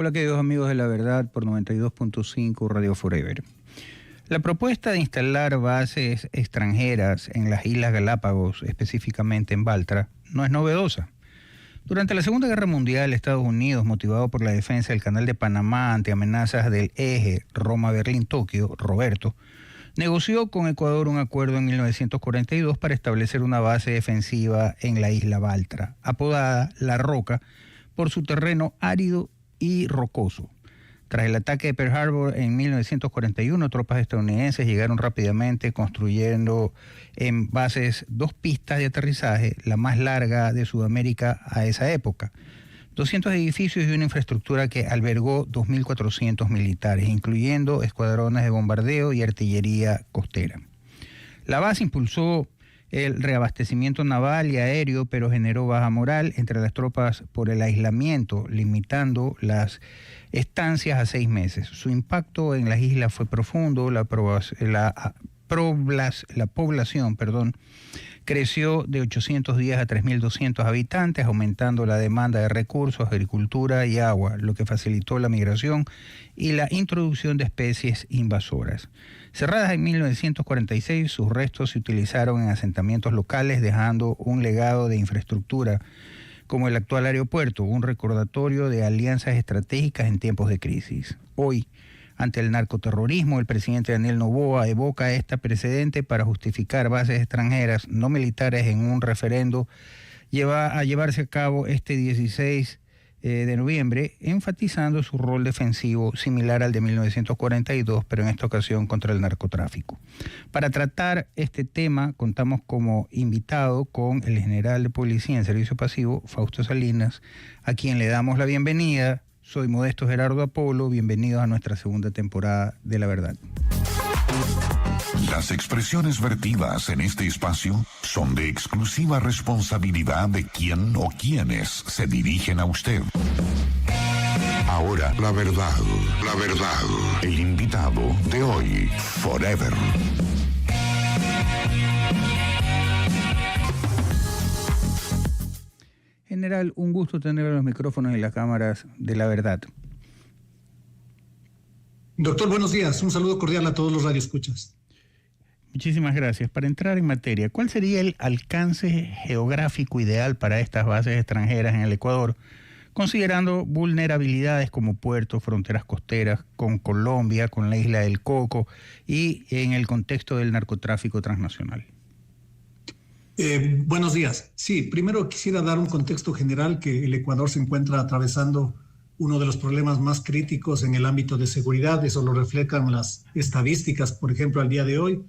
Hola queridos amigos de La Verdad por 92.5 Radio Forever. La propuesta de instalar bases extranjeras en las Islas Galápagos, específicamente en Baltra, no es novedosa. Durante la Segunda Guerra Mundial, Estados Unidos, motivado por la defensa del Canal de Panamá ante amenazas del eje Roma-Berlín-Tokio, Roberto, negoció con Ecuador un acuerdo en 1942 para establecer una base defensiva en la isla Baltra, apodada La Roca, por su terreno árido y rocoso. Tras el ataque de Pearl Harbor en 1941, tropas estadounidenses llegaron rápidamente construyendo en bases 2 pistas de aterrizaje, la más larga de Sudamérica a esa época. 200 edificios y una infraestructura que albergó 2.400 militares, incluyendo escuadrones de bombardeo y artillería costera. La base impulsó el reabastecimiento naval y aéreo, pero generó baja moral entre las tropas por el aislamiento, limitando las estancias a 6 meses. Su impacto en las islas fue profundo, la población creció de 810 a 3.200 habitantes, aumentando la demanda de recursos, agricultura y agua, lo que facilitó la migración y la introducción de especies invasoras. Cerradas en 1946, sus restos se utilizaron en asentamientos locales, dejando un legado de infraestructura como el actual aeropuerto, un recordatorio de alianzas estratégicas en tiempos de crisis. Hoy, ante el narcoterrorismo, el presidente Daniel Noboa evoca este precedente para justificar bases extranjeras no militares en un referendo a llevarse a cabo este 16 de noviembre, enfatizando su rol defensivo similar al de 1942, pero en esta ocasión contra el narcotráfico. Para tratar este tema, contamos como invitado con el general de policía en servicio pasivo, Fausto Salinas, a quien le damos la bienvenida. Soy Modesto Gerardo Apolo, bienvenidos a nuestra segunda temporada de La Verdad. Las expresiones vertidas en este espacio son de exclusiva responsabilidad de quien o quienes se dirigen a usted. Ahora, la verdad, el invitado de hoy, Forever. General, un gusto tener los micrófonos y las cámaras de La Verdad. Doctor, buenos días. Un saludo cordial a todos los radioescuchas. Muchísimas gracias. Para entrar en materia, ¿cuál sería el alcance geográfico ideal para estas bases extranjeras en el Ecuador, considerando vulnerabilidades como puertos, fronteras costeras con Colombia, con la isla del Coco y en el contexto del narcotráfico transnacional? Buenos días. Sí, primero quisiera dar un contexto general que el Ecuador se encuentra atravesando uno de los problemas más críticos en el ámbito de seguridad. Eso lo reflejan las estadísticas, por ejemplo, al día de hoy,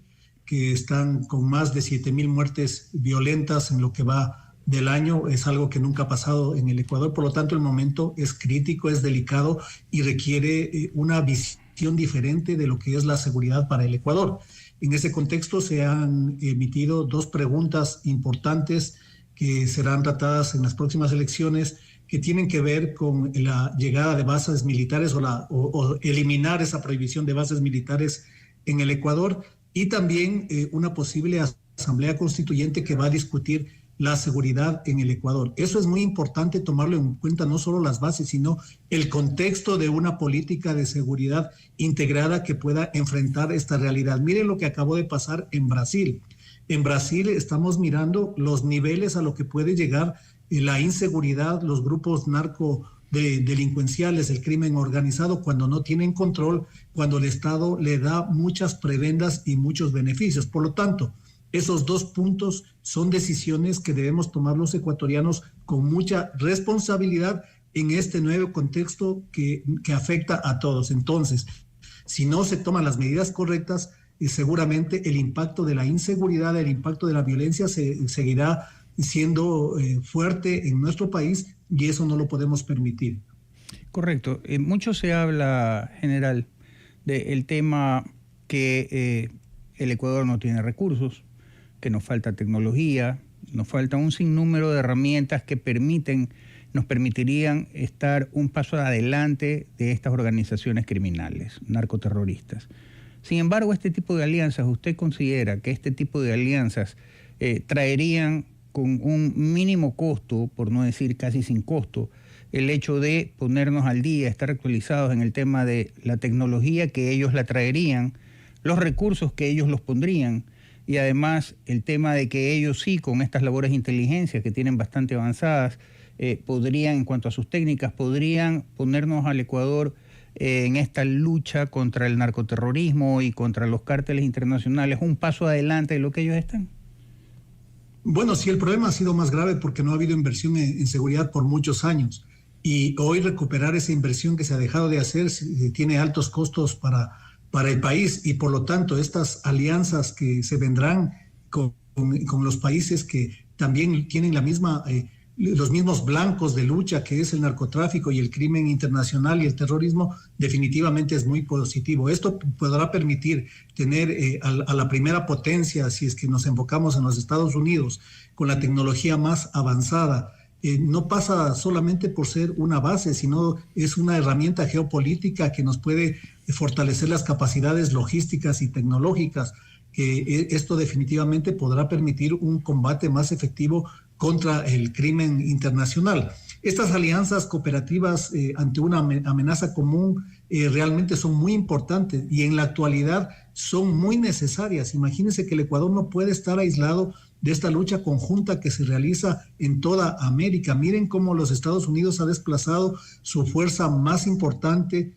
que están con más de 7.000 muertes violentas en lo que va del año. Es algo que nunca ha pasado en el Ecuador. Por lo tanto, el momento es crítico, es delicado y requiere una visión diferente de lo que es la seguridad para el Ecuador. En ese contexto se han emitido 2 preguntas importantes que serán tratadas en las próximas elecciones, que tienen que ver con la llegada de bases militares o eliminar esa prohibición de bases militares en el Ecuador, y también una posible asamblea constituyente que va a discutir la seguridad en el Ecuador. Eso es muy importante tomarlo en cuenta, no solo las bases, sino el contexto de una política de seguridad integrada que pueda enfrentar esta realidad. Miren lo que acabó de pasar en Brasil. En Brasil estamos mirando los niveles a lo que puede llegar la inseguridad, los grupos delincuenciales, el crimen organizado, cuando no tienen control, cuando el Estado le da muchas prebendas y muchos beneficios. Por lo tanto, esos 2 puntos son decisiones que debemos tomar los ecuatorianos con mucha responsabilidad en este nuevo contexto que afecta a todos. Entonces, si no se toman las medidas correctas, seguramente el impacto de la inseguridad, el impacto de la violencia seguirá siendo fuerte en nuestro país, y eso no lo podemos permitir. Correcto. Mucho se habla, general, del tema que el Ecuador no tiene recursos, que nos falta tecnología, nos falta un sinnúmero de herramientas que nos permitirían estar un paso adelante de estas organizaciones criminales, narcoterroristas. Sin embargo, este tipo de alianzas, ¿usted considera que este tipo de alianzas traerían con un mínimo costo, por no decir casi sin costo, el hecho de ponernos al día, estar actualizados en el tema de la tecnología que ellos la traerían, los recursos que ellos los pondrían, y además el tema de que ellos sí, con estas labores de inteligencia que tienen bastante avanzadas, podrían, en cuanto a sus técnicas, podrían ponernos al Ecuador en esta lucha contra el narcoterrorismo y contra los cárteles internacionales un paso adelante de lo que ellos están. Bueno, sí, el problema ha sido más grave porque no ha habido inversión en seguridad por muchos años. Y hoy recuperar esa inversión que se ha dejado de hacer tiene altos costos para el país, y por lo tanto estas alianzas que se vendrán con los países que también tienen los mismos blancos de lucha, que es el narcotráfico y el crimen internacional y el terrorismo, definitivamente es muy positivo. Esto podrá permitir tener a la primera potencia, si es que nos enfocamos en los Estados Unidos, con la tecnología más avanzada. No pasa solamente por ser una base, sino es una herramienta geopolítica que nos puede fortalecer las capacidades logísticas y tecnológicas. Esto definitivamente podrá permitir un combate más efectivo contra el crimen internacional. Estas alianzas cooperativas ante una amenaza común realmente son muy importantes y en la actualidad son muy necesarias. Imagínense que el Ecuador no puede estar aislado de esta lucha conjunta que se realiza en toda América. Miren cómo los Estados Unidos ha desplazado su fuerza más importante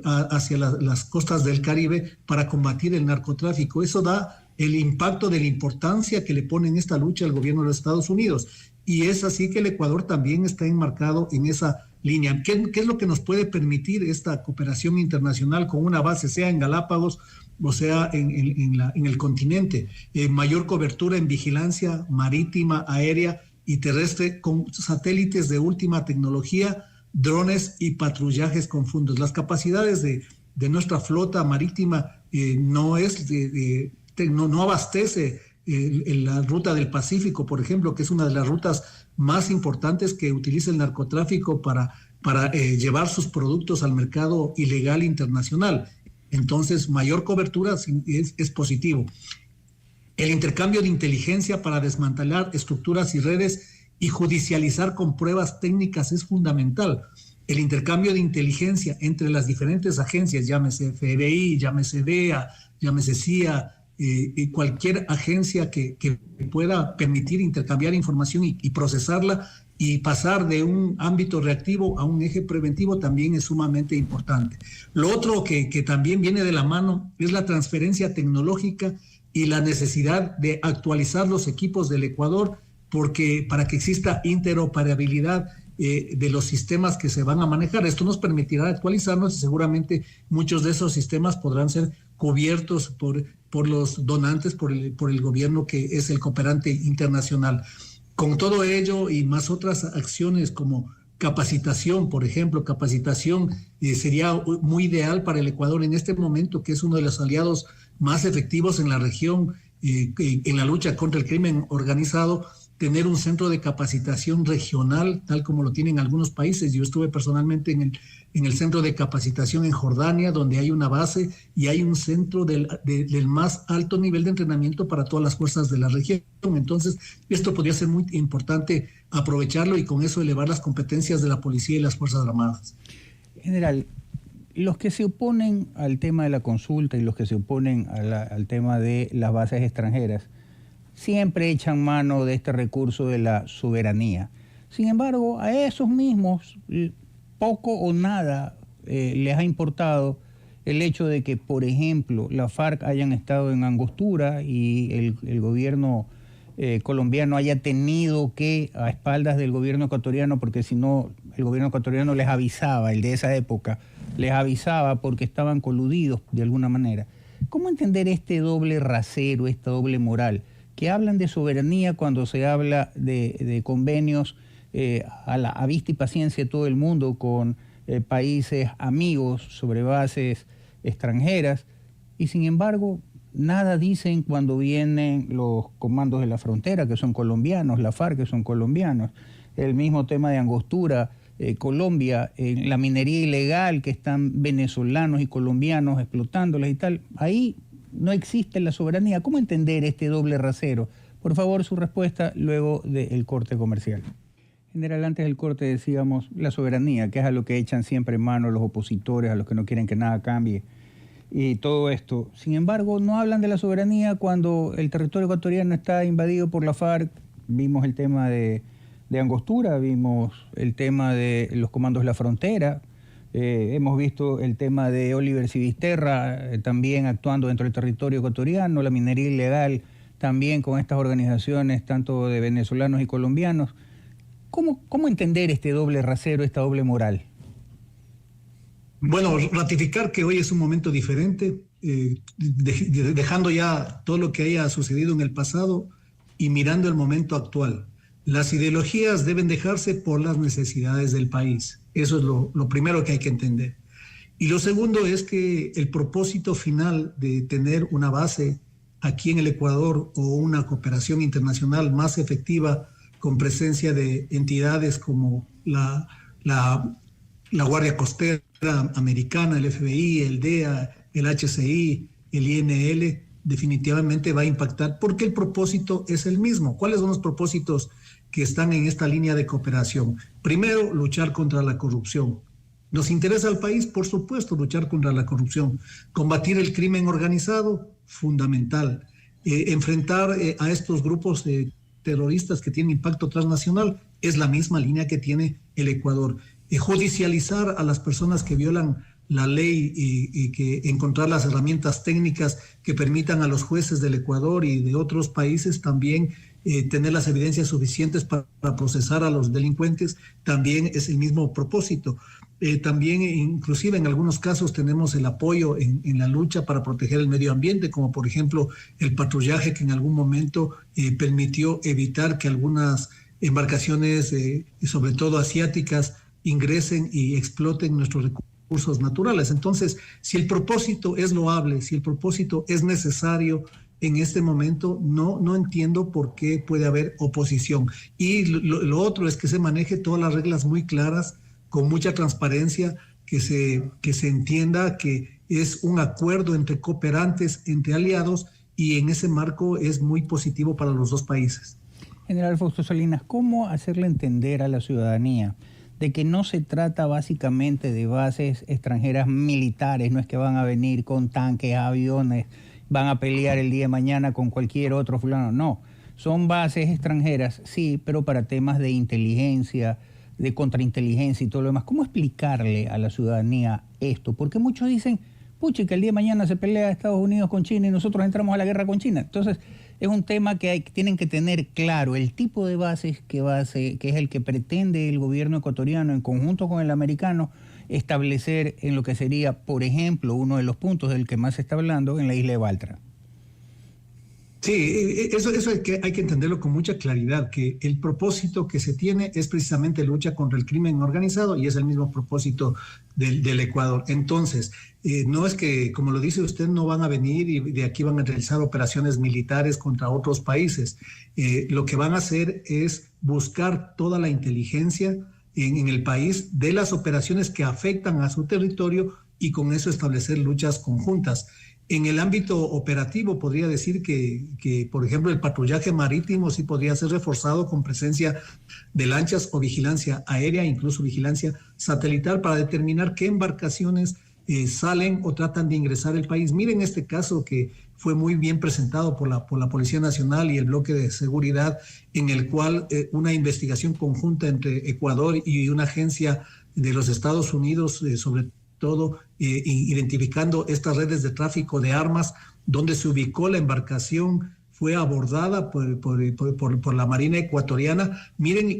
hacia las costas del Caribe para combatir el narcotráfico. Eso da el impacto de la importancia que le pone en esta lucha el gobierno de los Estados Unidos. Y es así que el Ecuador también está enmarcado en esa línea. ¿Qué es lo que nos puede permitir esta cooperación internacional con una base, sea en Galápagos o sea en el continente? Mayor cobertura en vigilancia marítima, aérea y terrestre con satélites de última tecnología, drones y patrullajes conjuntos. Las capacidades de nuestra flota marítima no abastece la ruta del Pacífico, por ejemplo, que es una de las rutas más importantes que utiliza el narcotráfico para llevar sus productos al mercado ilegal internacional. Entonces, mayor cobertura es positivo. El intercambio de inteligencia para desmantelar estructuras y redes y judicializar con pruebas técnicas es fundamental. El intercambio de inteligencia entre las diferentes agencias, llámese FBI, llámese DEA, llámese CIA, cualquier agencia que pueda permitir intercambiar información y procesarla y pasar de un ámbito reactivo a un eje preventivo también es sumamente importante. Lo otro que también viene de la mano es la transferencia tecnológica y la necesidad de actualizar los equipos del Ecuador para que exista interoperabilidad de los sistemas que se van a manejar. Esto nos permitirá actualizarnos y seguramente muchos de esos sistemas podrán ser cubiertos por los donantes, por el gobierno que es el cooperante internacional. Con todo ello y más otras acciones como capacitación, por ejemplo, sería muy ideal para el Ecuador en este momento, que es uno de los aliados más efectivos en la región en la lucha contra el crimen organizado, tener un centro de capacitación regional, tal como lo tienen algunos países. Yo estuve personalmente en el centro de capacitación en Jordania, donde hay una base y hay un centro del más alto nivel de entrenamiento para todas las fuerzas de la región. Entonces, esto podría ser muy importante aprovecharlo y con eso elevar las competencias de la policía y las Fuerzas Armadas. General, los que se oponen al tema de la consulta y los que se oponen al tema de las bases extranjeras siempre echan mano de este recurso de la soberanía. Sin embargo, a esos mismos poco o nada les ha importado el hecho de que, por ejemplo, la FARC hayan estado en Angostura y el gobierno colombiano haya tenido que, a espaldas del gobierno ecuatoriano, porque si no, el gobierno ecuatoriano les avisaba, el de esa época, les avisaba porque estaban coludidos de alguna manera. ¿Cómo entender este doble rasero, esta doble moral? Que hablan de soberanía cuando se habla de convenios a vista y paciencia de todo el mundo con países amigos sobre bases extranjeras, y sin embargo nada dicen cuando vienen los comandos de la frontera, que son colombianos, la FARC, que son colombianos, el mismo tema de Angostura, Colombia, la minería ilegal, que están venezolanos y colombianos explotándolas y tal. Ahí no existe la soberanía. ¿Cómo entender este doble rasero? Por favor, su respuesta luego del corte comercial. General, antes del corte decíamos la soberanía, que es a lo que echan siempre en mano los opositores, a los que no quieren que nada cambie y todo esto. Sin embargo, no hablan de la soberanía cuando el territorio ecuatoriano está invadido por la FARC. Vimos el tema de Angostura, vimos el tema de los comandos de la frontera, hemos visto el tema de Oliver Civisterra también actuando dentro del territorio ecuatoriano, la minería ilegal también con estas organizaciones tanto de venezolanos y colombianos. ¿Cómo entender este doble rasero, esta doble moral? Bueno, ratificar que hoy es un momento diferente, dejando ya todo lo que haya sucedido en el pasado y mirando el momento actual. Las ideologías deben dejarse por las necesidades del país. Eso es lo primero que hay que entender. Y lo segundo es que el propósito final de tener una base aquí en el Ecuador o una cooperación internacional más efectiva con presencia de entidades como la Guardia Costera Americana, el FBI, el DEA, el HCI, el INL, definitivamente va a impactar porque el propósito es el mismo. ¿Cuáles son los propósitos que están en esta línea de cooperación? Primero, luchar contra la corrupción. ¿Nos interesa al país? Por supuesto, luchar contra la corrupción. Combatir el crimen organizado, fundamental. Enfrentar a estos grupos terroristas que tienen impacto transnacional, es la misma línea que tiene el Ecuador. Judicializar a las personas que violan la ley y que encontrar las herramientas técnicas que permitan a los jueces del Ecuador y de otros países también tener las evidencias suficientes para procesar a los delincuentes, también es el mismo propósito. También, inclusive en algunos casos, tenemos el apoyo en la lucha para proteger el medio ambiente, como por ejemplo el patrullaje que en algún momento permitió evitar que algunas embarcaciones, sobre todo asiáticas, ingresen y exploten nuestros recursos naturales. Entonces, si el propósito es loable, si el propósito es necesario, en este momento no entiendo por qué puede haber oposición. Y lo otro es que se maneje todas las reglas muy claras, con mucha transparencia, que se entienda que es un acuerdo entre cooperantes, entre aliados, y en ese marco es muy positivo para los dos países. General Fausto Salinas, ¿cómo hacerle entender a la ciudadanía de que no se trata básicamente de bases extranjeras militares? No es que van a venir con tanques, aviones, van a pelear el día de mañana con cualquier otro fulano, no. Son bases extranjeras, sí, pero para temas de inteligencia, de contrainteligencia y todo lo demás. ¿Cómo explicarle a la ciudadanía esto? Porque muchos dicen, pucha, que el día de mañana se pelea Estados Unidos con China y nosotros entramos a la guerra con China. Entonces, es un tema que tienen que tener claro, el tipo de bases que es el que pretende el gobierno ecuatoriano en conjunto con el americano establecer en lo que sería, por ejemplo, uno de los puntos del que más se está hablando, en la isla de Baltra. Sí, eso hay que entenderlo con mucha claridad, que el propósito que se tiene es precisamente lucha contra el crimen organizado y es el mismo propósito del Ecuador. Entonces, no es que, como lo dice usted, no van a venir y de aquí van a realizar operaciones militares contra otros países. Lo que van a hacer es buscar toda la inteligencia en el país de las operaciones que afectan a su territorio y con eso establecer luchas conjuntas. En el ámbito operativo podría decir que, por ejemplo, el patrullaje marítimo sí podría ser reforzado con presencia de lanchas o vigilancia aérea, incluso vigilancia satelital, para determinar qué embarcaciones salen o tratan de ingresar al país. Miren este caso que fue muy bien presentado por la Policía Nacional y el bloque de seguridad, en el cual una investigación conjunta entre Ecuador y una agencia de los Estados Unidos sobre todo identificando estas redes de tráfico de armas, donde se ubicó la embarcación, fue abordada por la Marina ecuatoriana. Miren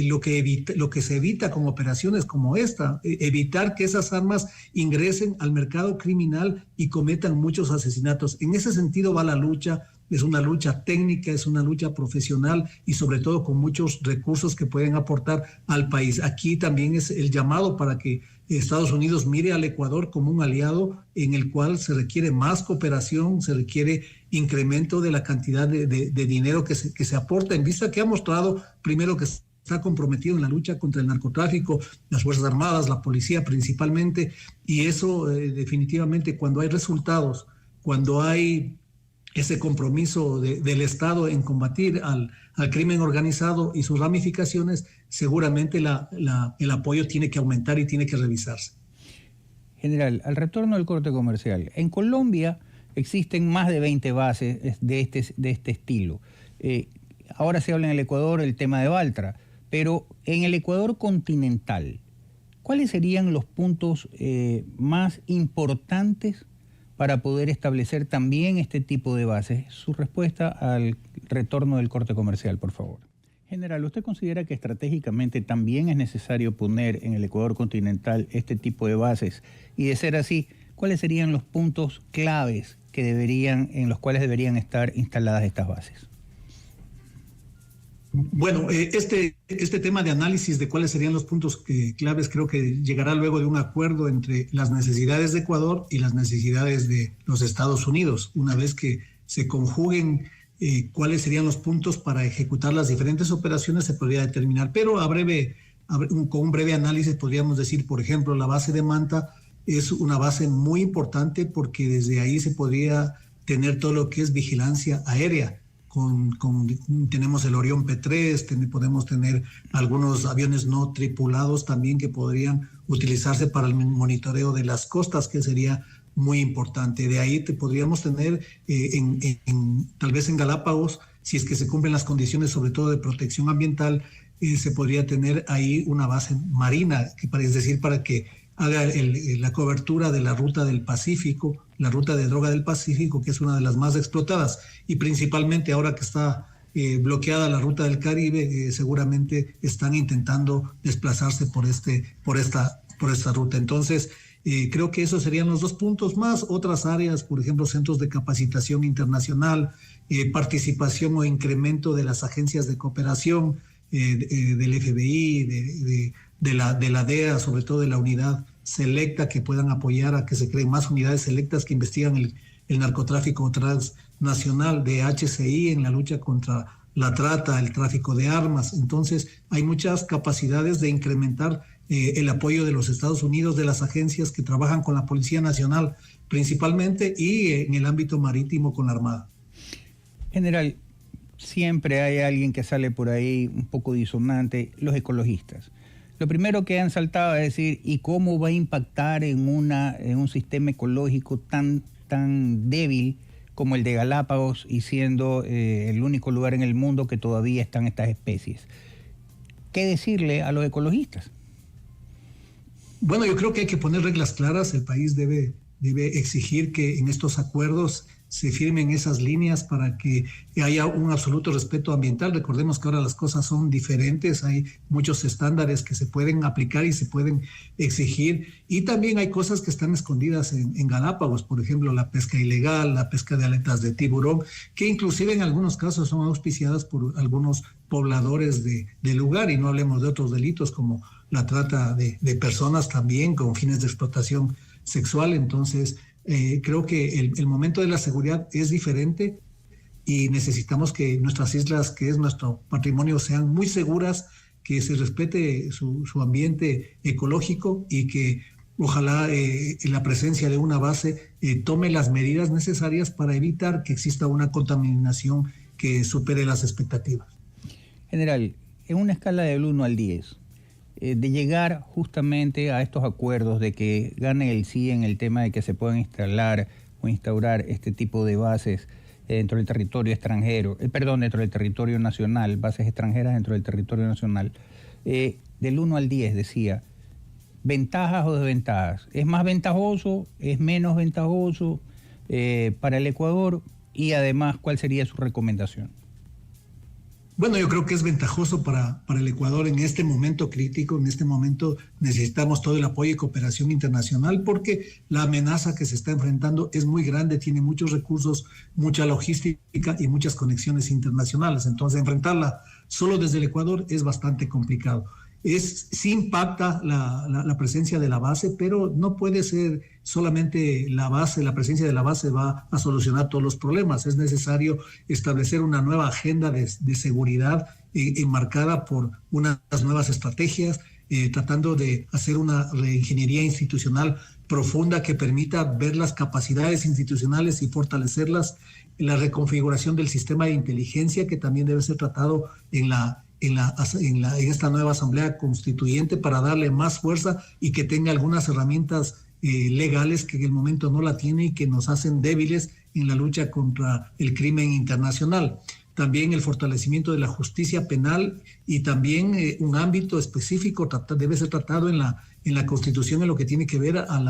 lo que se evita con operaciones como esta, evitar que esas armas ingresen al mercado criminal y cometan muchos asesinatos. En ese sentido va la lucha. Es una lucha técnica, es una lucha profesional y sobre todo con muchos recursos que pueden aportar al país. Aquí también es el llamado para que Estados Unidos mire al Ecuador como un aliado en el cual se requiere más cooperación, se requiere incremento de la cantidad de dinero que se aporta, en vista que ha mostrado primero que está comprometido en la lucha contra el narcotráfico, las Fuerzas Armadas, la policía principalmente, y eso definitivamente cuando hay resultados, cuando hay ese compromiso del Estado en combatir al crimen organizado y sus ramificaciones, seguramente el apoyo tiene que aumentar y tiene que revisarse. General, al retorno del corte comercial, en Colombia existen más de 20 bases de este estilo. Ahora se habla en el Ecuador el tema de Baltra, pero en el Ecuador continental, ¿cuáles serían los puntos más importantes para poder establecer también este tipo de bases? Su respuesta al retorno del corte comercial, por favor. General, ¿usted considera que estratégicamente también es necesario poner en el Ecuador continental este tipo de bases? Y de ser así, ¿cuáles serían los puntos claves en los cuales deberían estar instaladas estas bases? Bueno, este tema de análisis de cuáles serían los puntos claves creo que llegará luego de un acuerdo entre las necesidades de Ecuador y las necesidades de los Estados Unidos. Una vez que se conjuguen cuáles serían los puntos para ejecutar las diferentes operaciones, se podría determinar. Pero con un breve análisis podríamos decir, por ejemplo, la base de Manta es una base muy importante porque desde ahí se podría tener todo lo que es vigilancia aérea. Tenemos el Orión P3, podemos tener algunos aviones no tripulados también que podrían utilizarse para el monitoreo de las costas, que sería muy importante. De ahí podríamos tener tal vez en Galápagos, si es que se cumplen las condiciones sobre todo de protección ambiental, se podría tener ahí una base marina, es decir, para que haga la cobertura de la ruta del Pacífico, la ruta de droga del Pacífico, que es una de las más explotadas, y principalmente ahora que está bloqueada la ruta del Caribe, seguramente están intentando desplazarse por esta ruta. Entonces, creo que esos serían los dos puntos, más otras áreas, por ejemplo, centros de capacitación internacional, participación o incremento de las agencias de cooperación, del FBI, de la DEA, sobre todo de la unidad selecta, que puedan apoyar a que se creen más unidades selectas que investigan el narcotráfico transnacional, de HCI en la lucha contra la trata, el tráfico de armas. Entonces, hay muchas capacidades de incrementar el apoyo de los Estados Unidos, de las agencias que trabajan con la Policía Nacional principalmente, y en el ámbito marítimo con la Armada. General, siempre hay alguien que sale por ahí un poco disonante, los ecologistas. Lo primero que han saltado es decir, ¿y cómo va a impactar en un sistema ecológico tan débil como el de Galápagos y siendo el único lugar en el mundo que todavía están estas especies? ¿Qué decirle a los ecologistas? Bueno, yo creo que hay que poner reglas claras. El país debe exigir que en estos acuerdos se firmen esas líneas para que haya un absoluto respeto ambiental. Recordemos que ahora las cosas son diferentes, hay muchos estándares que se pueden aplicar y se pueden exigir, y también hay cosas que están escondidas en Galápagos, por ejemplo, la pesca ilegal, la pesca de aletas de tiburón, que inclusive en algunos casos son auspiciadas por algunos pobladores del lugar, y no hablemos de otros delitos como la trata de personas también con fines de explotación sexual. Entonces, creo que el momento de la seguridad es diferente y necesitamos que nuestras islas, que es nuestro patrimonio, sean muy seguras, que se respete su ambiente ecológico y que ojalá la presencia de una base tome las medidas necesarias para evitar que exista una contaminación que supere las expectativas. General, en una escala del 1 al 10, de llegar justamente a estos acuerdos de que gane el sí en el tema de que se puedan instalar o instaurar este tipo de bases dentro del territorio extranjero, dentro del territorio nacional, bases extranjeras dentro del territorio nacional, del 1 al 10 decía, ¿ventajas o desventajas? ¿Es más ventajoso? ¿Es menos ventajoso para el Ecuador? Y además, ¿cuál sería su recomendación? Bueno, yo creo que es ventajoso para el Ecuador en este momento crítico. En este momento necesitamos todo el apoyo y cooperación internacional porque la amenaza que se está enfrentando es muy grande, tiene muchos recursos, mucha logística y muchas conexiones internacionales. Entonces, enfrentarla solo desde el Ecuador es bastante complicado. Sí impacta la presencia de la base, pero no puede ser solamente la presencia de la base va a solucionar todos los problemas. Es necesario establecer una nueva agenda de seguridad enmarcada por unas nuevas estrategias, tratando de hacer una reingeniería institucional profunda que permita ver las capacidades institucionales y fortalecerlas, la reconfiguración del sistema de inteligencia, que también debe ser tratado en esta nueva Asamblea Constituyente para darle más fuerza y que tenga algunas herramientas legales que en el momento no la tiene y que nos hacen débiles en la lucha contra el crimen internacional. También el fortalecimiento de la justicia penal y también un ámbito específico debe ser tratado en la Constitución en lo que tiene que ver a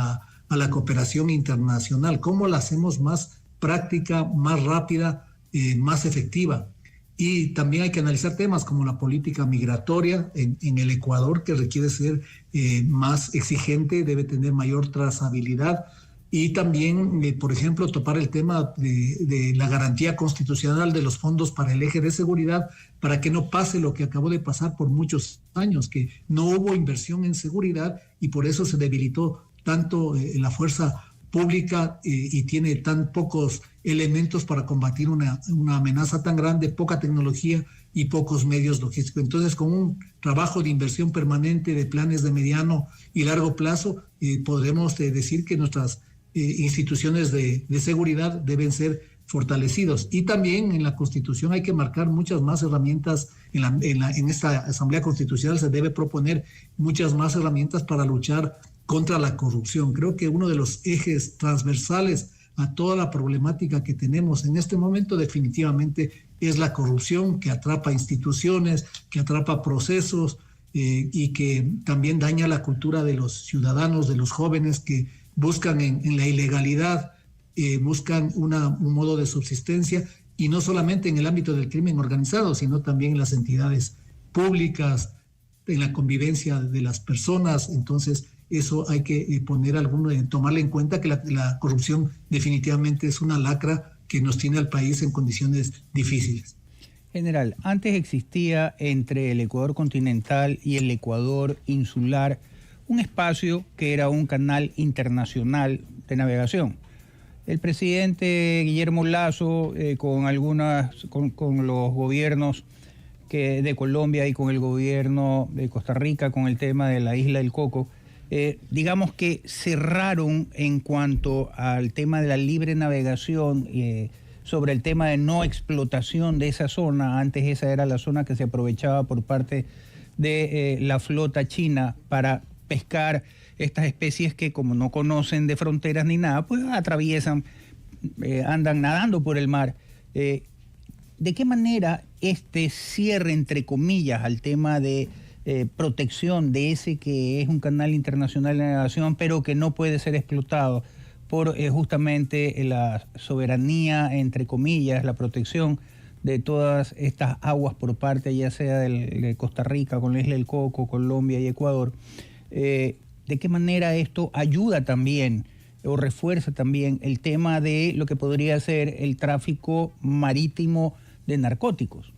la cooperación internacional. ¿Cómo la hacemos más práctica, más rápida, más efectiva? Y también hay que analizar temas como la política migratoria en el Ecuador, que requiere ser más exigente, debe tener mayor trazabilidad. Y también, por ejemplo, topar el tema de la garantía constitucional de los fondos para el eje de seguridad, para que no pase lo que acabó de pasar por muchos años, que no hubo inversión en seguridad y por eso se debilitó tanto la fuerza pública y tiene tan pocos elementos para combatir una amenaza tan grande, poca tecnología y pocos medios logísticos. Entonces, con un trabajo de inversión permanente de planes de mediano y largo plazo, podremos decir que nuestras instituciones de seguridad deben ser fortalecidos. Y también en la Constitución hay que marcar muchas más herramientas. En esta Asamblea Constitucional se debe proponer muchas más herramientas para luchar contra la corrupción. Creo que uno de los ejes transversales a toda la problemática que tenemos en este momento definitivamente es la corrupción, que atrapa instituciones, que atrapa procesos y que también daña la cultura de los ciudadanos, de los jóvenes que buscan en la ilegalidad, buscan un modo de subsistencia, y no solamente en el ámbito del crimen organizado, sino también en las entidades públicas, en la convivencia de las personas. Entonces, eso hay que tomarle en cuenta que la corrupción definitivamente es una lacra que nos tiene al país en condiciones difíciles. General, antes existía entre el Ecuador continental y el Ecuador insular un espacio que era un canal internacional de navegación. El presidente Guillermo Lasso, con los gobiernos de Colombia y con el gobierno de Costa Rica, con el tema de la isla del Coco, digamos que cerraron en cuanto al tema de la libre navegación, sobre el tema de no explotación de esa zona. Antes esa era la zona que se aprovechaba por parte de la flota china para pescar estas especies que, como no conocen de fronteras ni nada, pues atraviesan, andan nadando por el mar. ¿De qué manera este cierre, entre comillas, al tema de protección de ese que es un canal internacional de navegación, pero que no puede ser explotado por justamente la soberanía, entre comillas, la protección de todas estas aguas por parte ya sea de Costa Rica, con la isla del Coco, Colombia y Ecuador? ¿De qué manera esto ayuda también o refuerza también el tema de lo que podría ser el tráfico marítimo de narcóticos?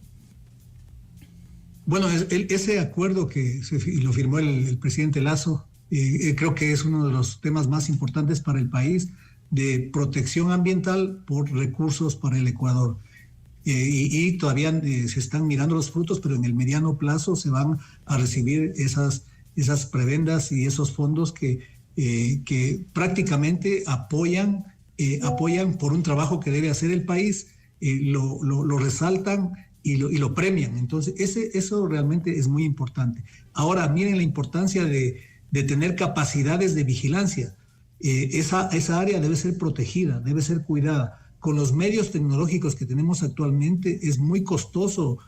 Bueno, ese acuerdo que lo firmó el presidente Lasso, creo que es uno de los temas más importantes para el país, de protección ambiental por recursos para el Ecuador. Y todavía se están mirando los frutos, pero en el mediano plazo se van a recibir esas prebendas y esos fondos que prácticamente apoyan por un trabajo que debe hacer el país, lo resaltan y lo premian. Entonces, eso realmente es muy importante. Ahora, miren la importancia de tener capacidades de vigilancia. Esa área debe ser protegida, debe ser cuidada. Con los medios tecnológicos que tenemos actualmente es muy costoso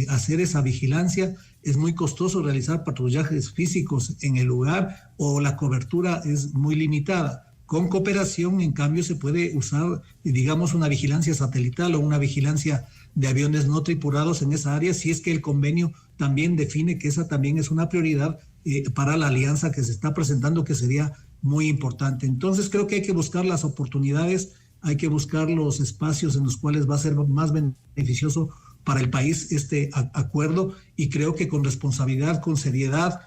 hacer esa vigilancia, es muy costoso realizar patrullajes físicos en el lugar, o la cobertura es muy limitada. Con cooperación, en cambio, se puede usar, digamos, una vigilancia satelital o una vigilancia de aviones no tripulados en esa área, si es que el convenio también define que esa también es una prioridad para la alianza que se está presentando, que sería muy importante. Entonces, creo que hay que buscar las oportunidades, hay que buscar los espacios en los cuales va a ser más beneficioso para el país este acuerdo, y creo que con responsabilidad, con seriedad,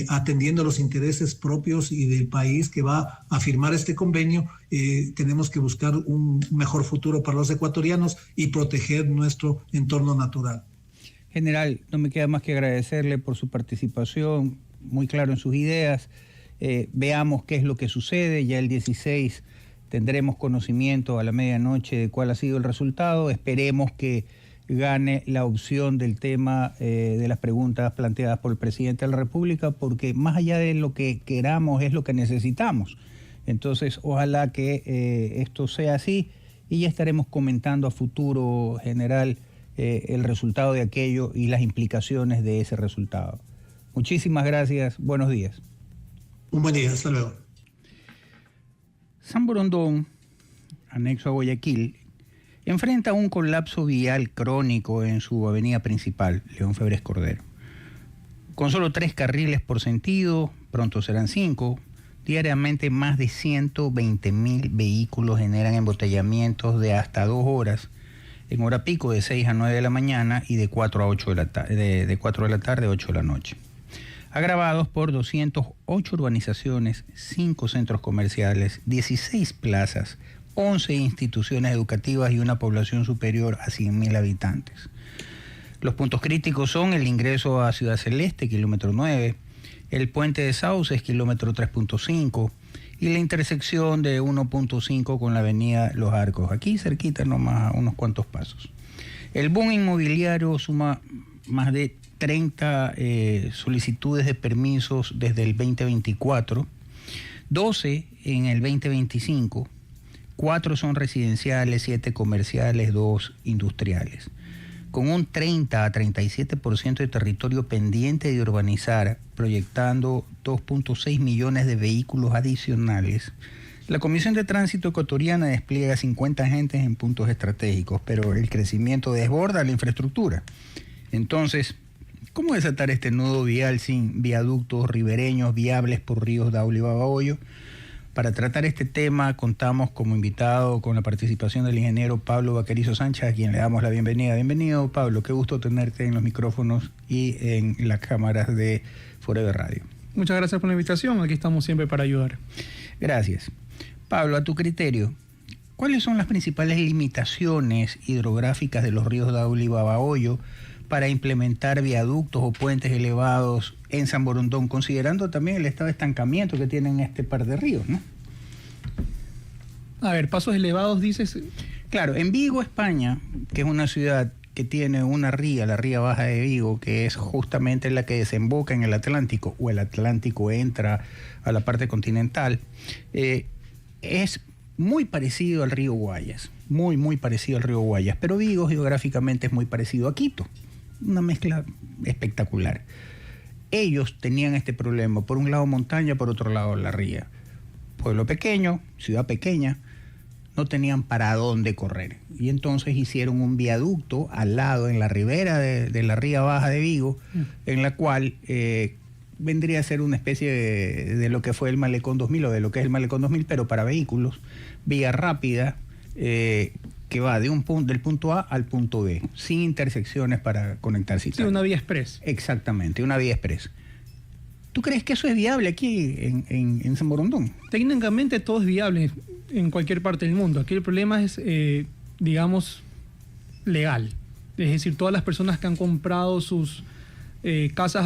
atendiendo a los intereses propios y del país que va a firmar este convenio, tenemos que buscar un mejor futuro para los ecuatorianos y proteger nuestro entorno natural. General, no me queda más que agradecerle por su participación. muy claro en sus ideas. Veamos qué es lo que sucede. Ya el 16 tendremos conocimiento a la medianoche de cuál ha sido el resultado. Esperemos que gane la opción del tema de las preguntas planteadas por el presidente de la República, porque más allá de lo que queramos es lo que necesitamos. Entonces, ojalá que esto sea así y ya estaremos comentando a futuro, general, el resultado de aquello y las implicaciones de ese resultado. Muchísimas gracias. Buenos días. Un buen día. Hasta luego. San Borondón, anexo a Guayaquil, enfrenta un colapso vial crónico en su avenida principal, León Febres Cordero. Con solo 3 carriles por sentido, pronto serán 5, diariamente más de 120.000 vehículos generan embotellamientos de hasta 2 horas, en hora pico de 6 a 9 de la mañana y de 4 a 8 de la tarde, de 4 de la tarde a 8 de la noche. Agravados por 208 urbanizaciones, 5 centros comerciales, 16 plazas, 11 instituciones educativas y una población superior a 100.000 habitantes. Los puntos críticos son el ingreso a Ciudad Celeste, kilómetro 9, el puente de Sauces, kilómetro 3.5, y la intersección de 1.5 con la avenida Los Arcos, aquí cerquita nomás a unos cuantos pasos. El boom inmobiliario suma más de 30 solicitudes de permisos desde el 2024, 12 en el 2025, 4 son residenciales, 7 comerciales, 2 industriales. Con un 30 a 37% de territorio pendiente de urbanizar, proyectando 2.6 millones de vehículos adicionales, la Comisión de Tránsito Ecuatoriana despliega 50 agentes en puntos estratégicos, pero el crecimiento desborda la infraestructura. Entonces, ¿cómo desatar este nudo vial sin viaductos ribereños viables por ríos Daule y Babahoyo? Para tratar este tema contamos como invitado con la participación del ingeniero Pablo Vaquerizo Sánchez, a quien le damos la bienvenida. Bienvenido, Pablo, qué gusto tenerte en los micrófonos y en las cámaras de Forever Radio. Muchas gracias por la invitación, aquí estamos siempre para ayudar. Gracias. Pablo, a tu criterio, ¿cuáles son las principales limitaciones hidrográficas de los ríos Daule y Babahoyo para implementar viaductos o puentes elevados en San Borondón, considerando también el estado de estancamiento que tienen este par de ríos, ¿no? A ver, pasos elevados, dices. Claro, en Vigo, España, que es una ciudad que tiene una ría, la ría Baja de Vigo, que es justamente la que desemboca en el Atlántico, o el Atlántico entra a la parte continental, es muy parecido al río Guayas, muy parecido al río Guayas, pero Vigo geográficamente es muy parecido a Quito. Una mezcla espectacular. Ellos tenían este problema, por un lado montaña, por otro lado la ría. Pueblo pequeño, ciudad pequeña, no tenían para dónde correr. Y entonces hicieron un viaducto al lado, en la ribera de la ría Baja de Vigo, en la cual vendría a ser una especie de lo que fue el Malecón 2000, o de lo que es el Malecón 2000, pero para vehículos, vía rápida, que va del punto A al punto B, sin intersecciones para conectarse. Sí, una vía express. Exactamente, una vía express. ¿Tú crees que eso es viable aquí en San Borondón? Técnicamente todo es viable en cualquier parte del mundo. Aquí el problema es, digamos, legal. Es decir, todas las personas que han comprado sus casas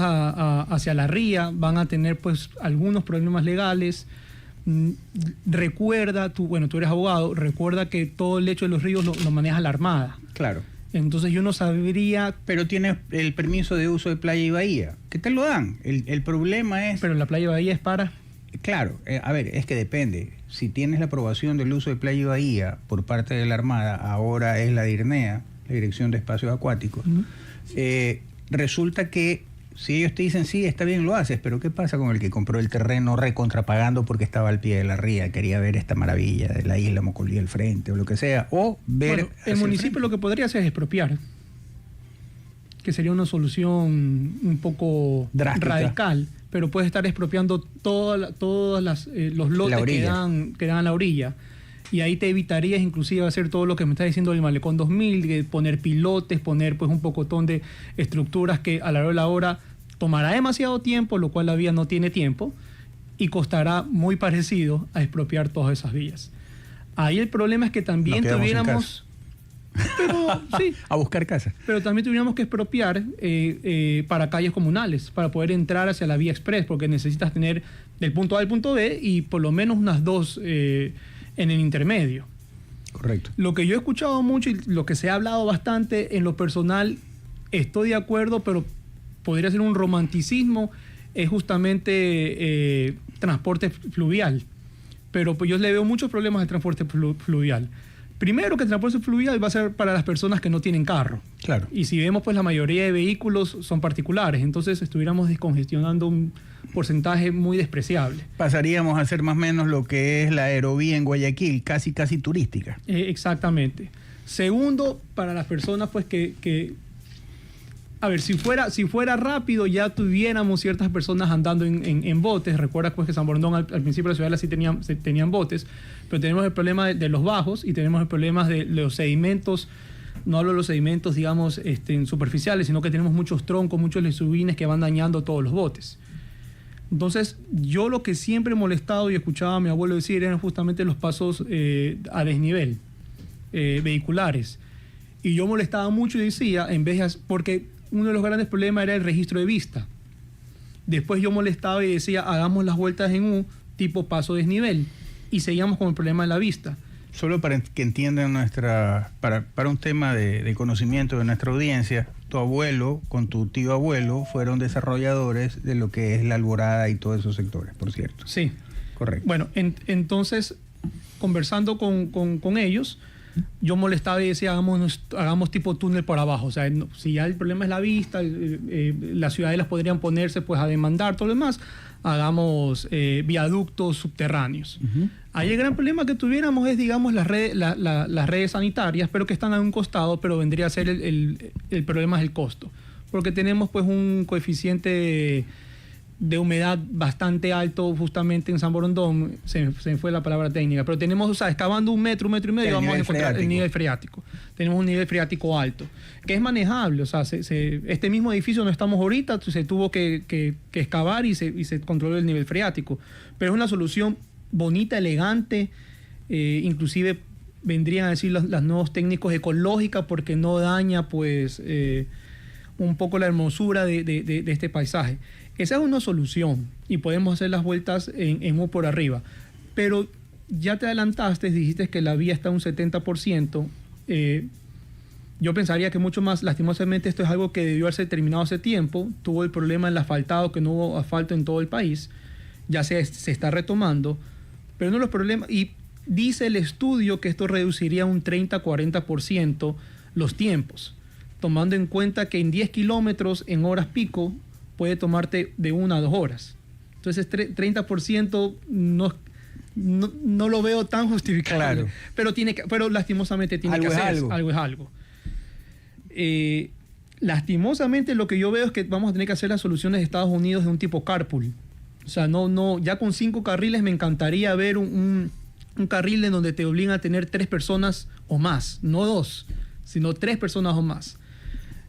hacia la ría van a tener pues algunos problemas legales. Recuerda, tú eres abogado, recuerda que todo el lecho de los ríos lo maneja la Armada. Claro. Entonces yo no sabría... Pero tienes el permiso de uso de playa y bahía, que te lo dan. El problema es... Pero la playa y bahía es para... Claro, a ver, es que depende. Si tienes la aprobación del uso de playa y bahía por parte de la Armada, ahora es la DIRNEA, la Dirección de Espacios Acuáticos, resulta que si ellos te dicen, sí, está bien, lo haces, pero ¿qué pasa con el que compró el terreno recontrapagando porque estaba al pie de la ría, quería ver esta maravilla de la isla Mocolí al frente o lo que sea, o ver... Bueno, el municipio lo que podría hacer es expropiar, que sería una solución un poco drástica, radical, pero puedes estar expropiando todos los lotes que dan a la orilla. Y ahí te evitarías inclusive hacer todo lo que me está diciendo el Malecón 2000, poner pilotes, poner pues un pocotón de estructuras que a la hora de la hora tomará demasiado tiempo, lo cual la vía no tiene tiempo, y costará muy parecido a expropiar todas esas vías. Ahí el problema es que también tuviéramos... Pero, sí. A buscar casa. Pero también tuvimos que expropiar para calles comunales, para poder entrar hacia la vía express, porque necesitas tener del punto A al punto B y por lo menos unas dos en el intermedio. Correcto. Lo que yo he escuchado mucho y lo que se ha hablado bastante en lo personal, estoy de acuerdo, pero podría ser un romanticismo, es justamente transporte fluvial. Pero pues yo le veo muchos problemas al transporte fluvial. Primero, que el transporte fluvial va a ser para las personas que no tienen carro. Claro. Y si vemos, pues la mayoría de vehículos son particulares, entonces estuviéramos descongestionando un porcentaje muy despreciable. Pasaríamos a hacer más o menos lo que es la aerovía en Guayaquil, casi turística. Exactamente. Segundo, para las personas pues que a ver, si fuera rápido ya tuviéramos ciertas personas andando en botes. Recuerda pues que San Borondón al principio de la ciudad sí tenían botes, pero tenemos el problema de los bajos y tenemos el problema de los sedimentos. No hablo de los sedimentos, digamos, superficiales, sino que tenemos muchos troncos, muchos lesubines que van dañando todos los botes. Entonces, yo lo que siempre he molestado y escuchaba a mi abuelo decir eran justamente los pasos a desnivel, vehiculares. Y yo molestaba mucho y decía, porque uno de los grandes problemas era el registro de vista. Después yo molestaba y decía, hagamos las vueltas en U, tipo paso desnivel, y seguíamos con el problema de la vista. Solo para que entiendan para un tema de conocimiento de nuestra audiencia, tu abuelo con tu tío abuelo fueron desarrolladores de lo que es la Alborada y todos esos sectores, por cierto. Sí. Correcto. Bueno, entonces, conversando con ellos, yo molestaba y decía, hagamos tipo túnel por abajo. O sea, si ya el problema es la vista, las ciudadelas podrían ponerse pues a demandar todo lo demás, hagamos viaductos subterráneos. Uh-huh. Ahí el gran problema que tuviéramos es, digamos, las redes sanitarias, pero que están a un costado, pero vendría a ser el problema es el costo. Porque tenemos pues un coeficiente de humedad bastante alto justamente en San Borondón, se me fue la palabra técnica, pero tenemos, o sea, excavando un metro y medio, vamos a encontrar el nivel freático. Tenemos un nivel freático alto, que es manejable, o sea, este mismo edificio no estamos ahorita, se tuvo que excavar y se controló el nivel freático, pero es una solución bonita, elegante, inclusive vendrían a decir los nuevos técnicos ecológica, porque no daña pues un poco la hermosura de este paisaje. Esa es una solución y podemos hacer las vueltas en U por arriba. Pero ya te adelantaste, dijiste que la vía está un 70%. Yo pensaría que mucho más, lastimosamente, esto es algo que debió haberse terminado hace tiempo. Tuvo el problema del asfaltado, que no hubo asfalto en todo el país. Ya se está retomando. Pero uno de los problemas, y dice el estudio que esto reduciría un 30-40% los tiempos, tomando en cuenta que en 10 kilómetros en horas pico puede tomarte de 1 a 2 horas. Entonces 30% no lo veo tan justificable. Claro. Pero lastimosamente tiene que hacer. Algo es algo. Lastimosamente lo que yo veo es que vamos a tener que hacer las soluciones de Estados Unidos de un tipo carpool. O sea, ya con 5 carriles me encantaría ver un carril en donde te obligan a tener 3 personas o más, no 2, sino 3 personas o más.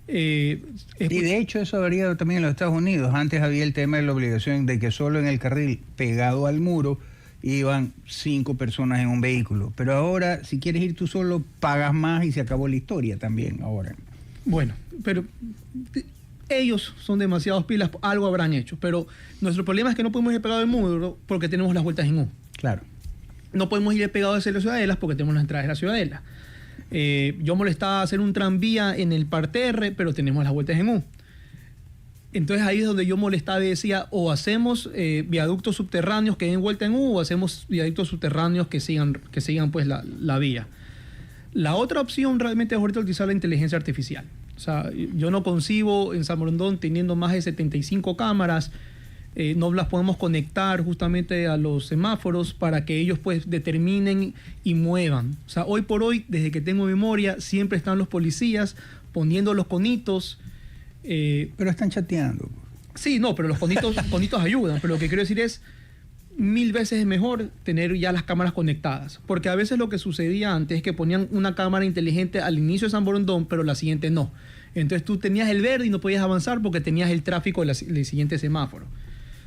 Y de hecho eso habría también en los Estados Unidos. Antes había el tema de la obligación de que solo en el carril pegado al muro iban 5 personas en un vehículo. Pero ahora, si quieres ir tú solo, pagas más y se acabó la historia también ahora. Bueno, pero ellos son demasiados pilas, algo habrán hecho. Pero nuestro problema es que no podemos ir pegado al muro porque tenemos las vueltas en U. Claro. No podemos ir pegados hacia las ciudadelas porque tenemos las entradas de la ciudadela. Yo molestaba hacer un tranvía en el parterre, pero tenemos las vueltas en U. Entonces ahí es donde yo molestaba y decía, o hacemos viaductos subterráneos que den vuelta en U, o hacemos viaductos subterráneos que sigan pues la vía. La otra opción realmente es ahorita utilizar la inteligencia artificial. O sea, yo no concibo en San Borondón teniendo más de 75 cámaras, no las podemos conectar justamente a los semáforos para que ellos pues determinen y muevan. O sea, hoy por hoy, desde que tengo memoria, siempre están los policías poniendo los conitos. Pero están chateando. Sí, no, pero los conitos ayudan. Pero lo que quiero decir es, 1000 veces mejor tener ya las cámaras conectadas. Porque a veces lo que sucedía antes es que ponían una cámara inteligente al inicio de San Borondón, pero la siguiente no. Entonces tú tenías el verde y no podías avanzar porque tenías el tráfico del siguiente semáforo.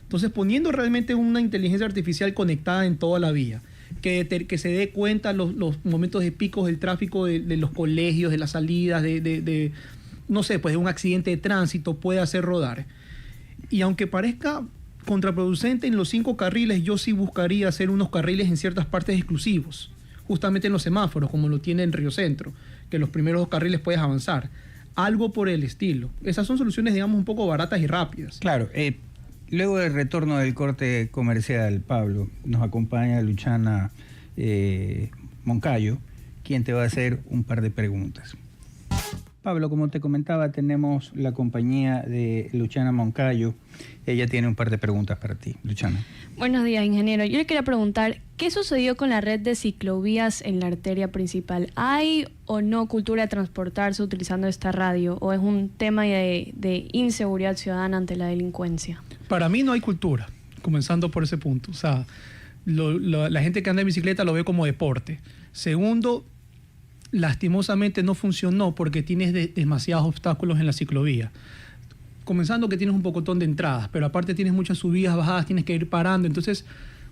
Entonces, poniendo realmente una inteligencia artificial conectada en toda la vía que se dé cuenta los momentos de picos del tráfico de los colegios, de las salidas, no sé, pues de un accidente de tránsito, puede hacer rodar. Y aunque parezca contraproducente en los 5 carriles, yo sí buscaría hacer unos carriles en ciertas partes exclusivos, justamente en los semáforos, como lo tiene en Río Centro, que los primeros 2 carriles puedes avanzar. Algo por el estilo. Esas son soluciones, digamos, un poco baratas y rápidas. Claro. Luego del retorno del corte comercial, Pablo, nos acompaña Luchana Moncayo, quien te va a hacer un par de preguntas. Pablo, como te comentaba, tenemos la compañía de Luchana Moncayo. Ella tiene un par de preguntas para ti. Luchana. Buenos días, ingeniero. Yo le quería preguntar, ¿qué sucedió con la red de ciclovías en la arteria principal? ¿Hay o no cultura de transportarse utilizando esta radio? ¿O es un tema de inseguridad ciudadana ante la delincuencia? Para mí no hay cultura, comenzando por ese punto. O sea, la gente que anda en bicicleta lo ve como deporte. Segundo, lastimosamente no funcionó porque tienes demasiados obstáculos en la ciclovía. Comenzando que tienes un pocotón de entradas, pero aparte tienes muchas subidas, bajadas, tienes que ir parando. Entonces,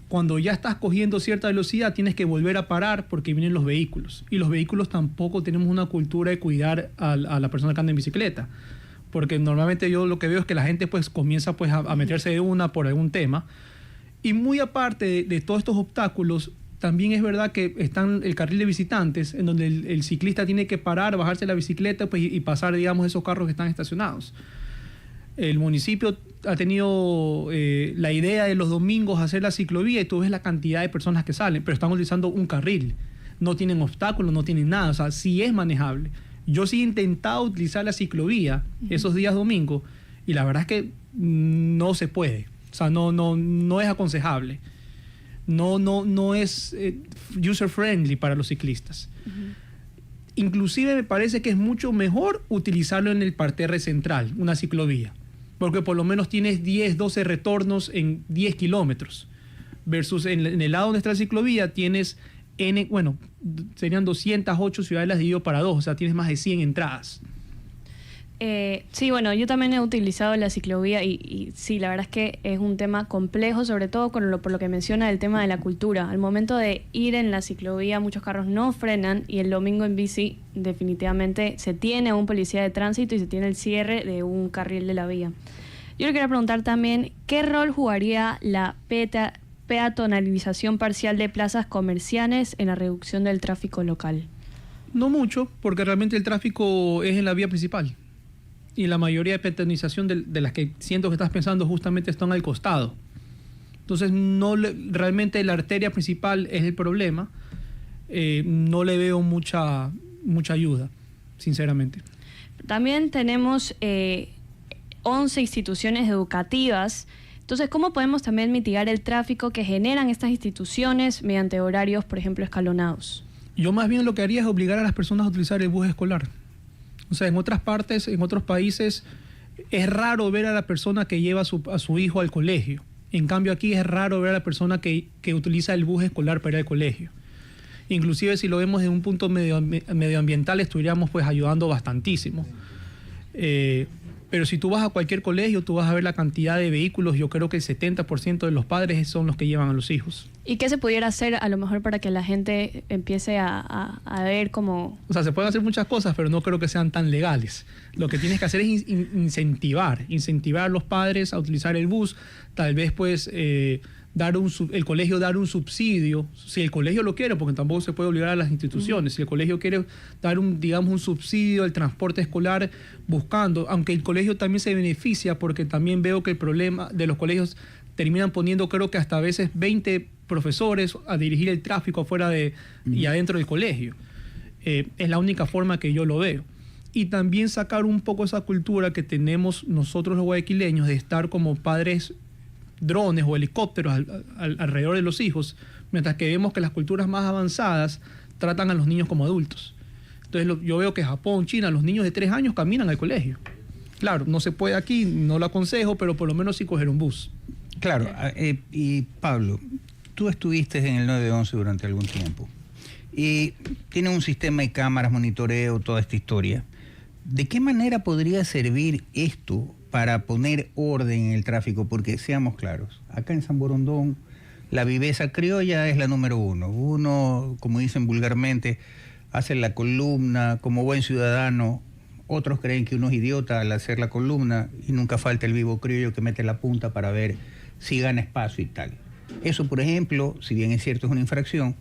cuando ya estás cogiendo cierta velocidad, tienes que volver a parar porque vienen los vehículos. Y los vehículos tampoco tenemos una cultura de cuidar a la persona que anda en bicicleta. Porque normalmente yo lo que veo es que la gente pues comienza pues a meterse de una por algún tema. Y muy aparte de todos estos obstáculos, también es verdad que están el carril de visitantes, en donde el ciclista tiene que parar, bajarse de la bicicleta pues, y pasar, digamos, esos carros que están estacionados. El municipio ha tenido la idea de los domingos hacer la ciclovía y tú ves la cantidad de personas que salen, pero están utilizando un carril. No tienen obstáculos, no tienen nada, o sea, sí es manejable. Yo sí he intentado utilizar la ciclovía esos días domingos y la verdad es que no se puede, o sea, no es aconsejable. No es user friendly para los ciclistas. Inclusive me parece que es mucho mejor utilizarlo en el parterre central, una ciclovía, porque por lo menos tienes 10, 12 retornos en 10 kilómetros, versus en el lado donde está la ciclovía tienes serían 208 ciudadelas dividido para 2, o sea, tienes más de 100 entradas. Sí, bueno, yo también he utilizado la ciclovía y sí, la verdad es que es un tema complejo, sobre todo por lo que menciona el tema de la cultura. Al momento de ir en la ciclovía, muchos carros no frenan y el domingo en bici definitivamente se tiene a un policía de tránsito y se tiene el cierre de un carril de la vía. Yo le quería preguntar también, ¿qué rol jugaría la peatonalización parcial de plazas comerciales en la reducción del tráfico local? No mucho, porque realmente el tráfico es en la vía principal. Y la mayoría de peatonalización de las que siento que estás pensando justamente están al costado. Entonces, realmente la arteria principal es el problema. No le veo mucha ayuda, sinceramente. También tenemos 11 instituciones educativas. Entonces, ¿cómo podemos también mitigar el tráfico que generan estas instituciones mediante horarios, por ejemplo, escalonados? Yo más bien lo que haría es obligar a las personas a utilizar el bus escolar. O sea, en otras partes, en otros países, es raro ver a la persona que lleva a su hijo al colegio. En cambio, aquí es raro ver a la persona que utiliza el bus escolar para ir al colegio. Inclusive, si lo vemos desde un punto medioambiental, estuviéramos pues ayudando bastantísimo. Pero si tú vas a cualquier colegio, tú vas a ver la cantidad de vehículos. Yo creo que el 70% de los padres son los que llevan a los hijos. ¿Y qué se pudiera hacer a lo mejor para que la gente empiece a ver cómo...? O sea, se pueden hacer muchas cosas, pero no creo que sean tan legales. Lo que tienes que hacer es incentivar a los padres a utilizar el bus. Tal vez pues el colegio dar un subsidio, si el colegio lo quiere, porque tampoco se puede obligar a las instituciones. Si el colegio quiere dar un subsidio al transporte escolar, buscando, aunque el colegio también se beneficia, porque también veo que el problema de los colegios terminan poniendo, creo que hasta a veces 20 profesores a dirigir el tráfico afuera y adentro del colegio. Es la única forma que yo lo veo. Y también sacar un poco esa cultura que tenemos nosotros los guayaquileños de estar como padres drones o helicópteros alrededor de los hijos, mientras que vemos que las culturas más avanzadas tratan a los niños como adultos. Entonces yo veo que Japón, China, los niños de 3 años caminan al colegio. Claro, no se puede aquí, no lo aconsejo, pero por lo menos sí coger un bus. Claro, y Pablo, tú estuviste en el 911 durante algún tiempo y tiene un sistema de cámaras, monitoreo, toda esta historia. ¿De qué manera podría servir esto para poner orden en el tráfico? Porque seamos claros, acá en San Borondón La viveza criolla es la número uno. Uno, como dicen vulgarmente, hace la columna como buen ciudadano. Otros creen que uno es idiota al hacer la columna y nunca falta el vivo criollo que mete la punta para ver si gana espacio y tal. Eso, por ejemplo, si bien es cierto es una infracción,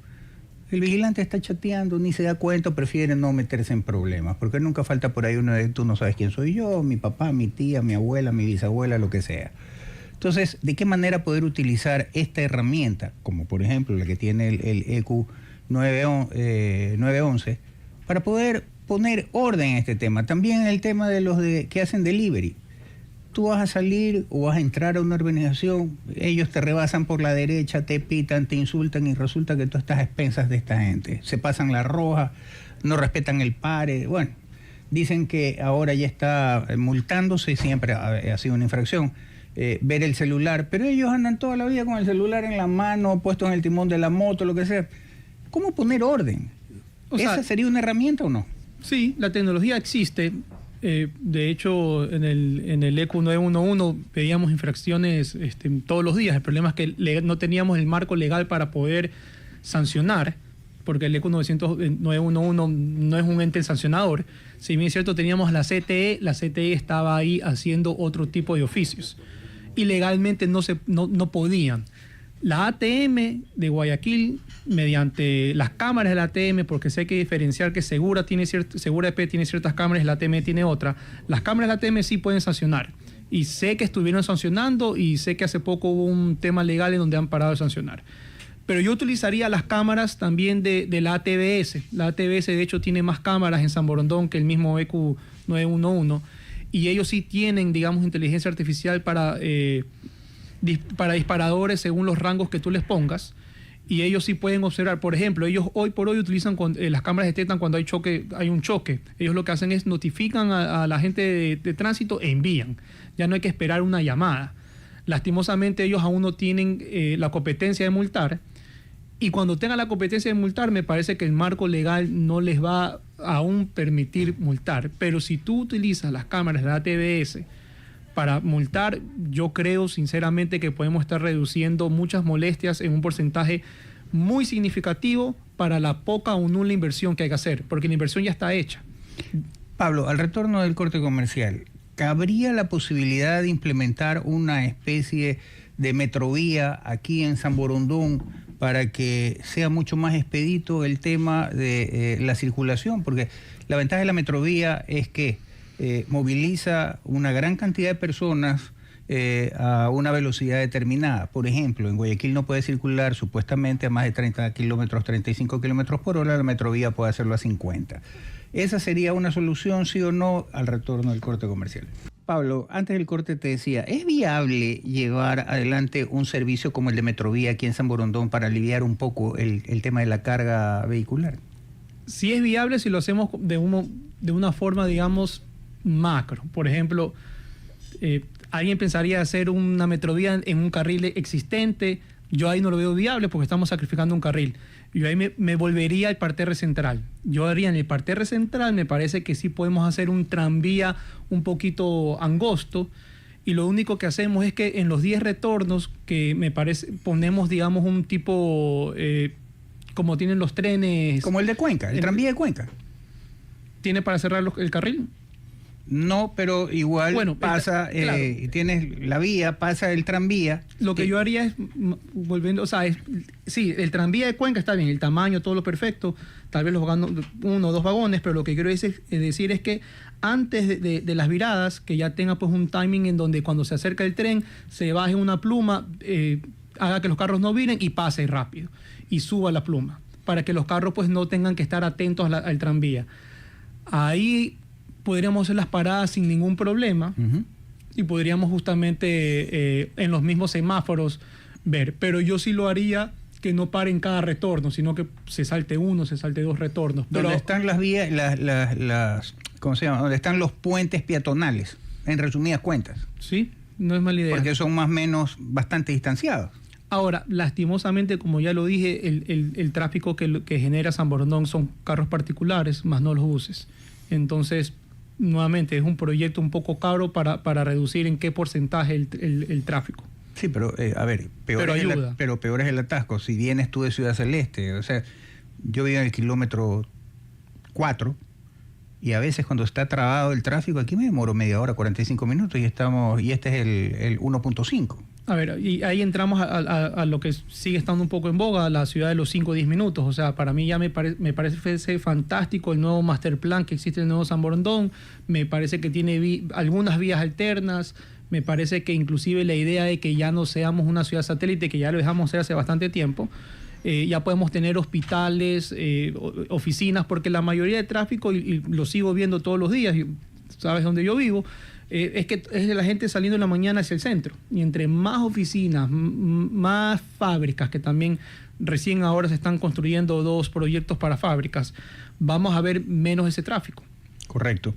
el vigilante está chateando, ni se da cuenta, prefiere no meterse en problemas, porque nunca falta por ahí uno de tú no sabes quién soy yo, mi papá, mi tía, mi abuela, mi bisabuela, lo que sea. Entonces, ¿de qué manera poder utilizar esta herramienta, como por ejemplo la que tiene el EQ 911, para poder poner orden en este tema? También el tema de los que hacen delivery. Tú vas a salir o vas a entrar a una urbanización, ellos te rebasan por la derecha, te pitan, te insultan y resulta que tú estás a expensas de esta gente. Se pasan la roja, no respetan el pare. Bueno, dicen que ahora ya está multándose, siempre ha sido una infracción. Ver el celular, pero ellos andan toda la vida con el celular en la mano, puesto en el timón de la moto, lo que sea. ¿Cómo poner orden? ¿Esa sería una herramienta o no? Sí, la tecnología existe. De hecho, en el EQ 911 veíamos infracciones todos los días. El problema es que no teníamos el marco legal para poder sancionar, porque el EQ 911 no es un ente sancionador. Si bien es cierto, teníamos la CTE estaba ahí haciendo otro tipo de oficios. Y legalmente no podían. La ATM de Guayaquil, mediante las cámaras de la ATM, porque sé que diferenciar que Segura EP tiene ciertas cámaras y la ATM tiene otra, las cámaras de la ATM sí pueden sancionar. Y sé que estuvieron sancionando y sé que hace poco hubo un tema legal en donde han parado de sancionar. Pero yo utilizaría las cámaras también de la ATBS. La ATBS de hecho tiene más cámaras en San Borondón que el mismo EQ 911 y ellos sí tienen, digamos, inteligencia artificial para disparadores según los rangos que tú les pongas, y ellos sí pueden observar. Por ejemplo, ellos hoy por hoy utilizan las cámaras detectan cuando hay un choque. Ellos lo que hacen es notifican a la gente de tránsito e envían. Ya no hay que esperar una llamada. Lastimosamente ellos aún no tienen la competencia de multar, y cuando tengan la competencia de multar me parece que el marco legal no les va a aún permitir multar. Pero si tú utilizas las cámaras de la ATBS para multar, yo creo sinceramente que podemos estar reduciendo muchas molestias en un porcentaje muy significativo para la poca o nula inversión que hay que hacer, porque la inversión ya está hecha. Pablo, al retorno del corte comercial, ¿cabría la posibilidad de implementar una especie de metrovía aquí en San Borondón para que sea mucho más expedito el tema de la circulación? Porque la ventaja de la metrovía es que moviliza una gran cantidad de personas a una velocidad determinada. Por ejemplo, en Guayaquil no puede circular supuestamente a más de 30 kilómetros, 35 kilómetros por hora, la metrovía puede hacerlo a 50. ¿Esa sería una solución, sí o no, al retorno del corte comercial? Pablo, antes del corte te decía, ¿es viable llevar adelante un servicio como el de Metrovía aquí en San Borondón para aliviar un poco el tema de la carga vehicular? Sí es viable si lo hacemos de una forma, digamos, macro. Por ejemplo, alguien pensaría hacer una metrovía en un carril existente. Yo ahí no lo veo viable porque estamos sacrificando un carril. Yo ahí me volvería al parterre central. Yo haría en el parterre central, me parece que sí podemos hacer un tranvía un poquito angosto, y lo único que hacemos es que en los 10 retornos, que me parece, ponemos, digamos, un tipo, como tienen los trenes... Como el de Cuenca, el tranvía de Cuenca. ¿Tiene para cerrar el carril? No, pero igual pasa, claro. Tienes la vía, pasa el tranvía. Lo que yo haría es, volviendo, o sea, sí, el tranvía de Cuenca está bien, el tamaño, todo lo perfecto, tal vez uno o dos vagones, pero lo que quiero decir es que antes de las viradas, que ya tenga pues un timing en donde cuando se acerca el tren, se baje una pluma, haga que los carros no viren y pase rápido, y suba la pluma, para que los carros pues no tengan que estar atentos al tranvía. Ahí podríamos hacer las paradas sin ningún problema, y podríamos justamente en los mismos semáforos ver. Pero yo sí lo haría que no pare en cada retorno, sino que se salte uno, se salte dos retornos. Donde están las vías, ¿cómo se llama? Donde están los puentes peatonales, en resumidas cuentas. Sí, no es mala idea. Porque son más o menos bastante distanciados. Ahora, lastimosamente, como ya lo dije, el tráfico que genera San Borondón son carros particulares, más no los buses. Entonces, nuevamente, es un proyecto un poco caro para reducir en qué porcentaje el tráfico. Sí, pero a ver, peor es el atasco. Si vienes tú de Ciudad Celeste, o sea, yo vivo en el kilómetro 4 y a veces cuando está trabado el tráfico, aquí me demoro media hora, 45 minutos y este es el 1.5. A ver, y ahí entramos a lo que sigue estando un poco en boga, la ciudad de los 5 o 10 minutos. O sea, para mí ya me parece fantástico el nuevo master plan que existe en el nuevo San Borondón. Me parece que tiene algunas vías alternas. Me parece que inclusive la idea de que ya no seamos una ciudad satélite, que ya lo dejamos hacer hace bastante tiempo, ya podemos tener hospitales, oficinas, porque la mayoría de tráfico, y lo sigo viendo todos los días, y sabes dónde yo vivo, es que es de la gente saliendo en la mañana hacia el centro. Y entre más oficinas, más fábricas, que también recién ahora se están construyendo 2 proyectos para fábricas, vamos a ver menos ese tráfico. Correcto.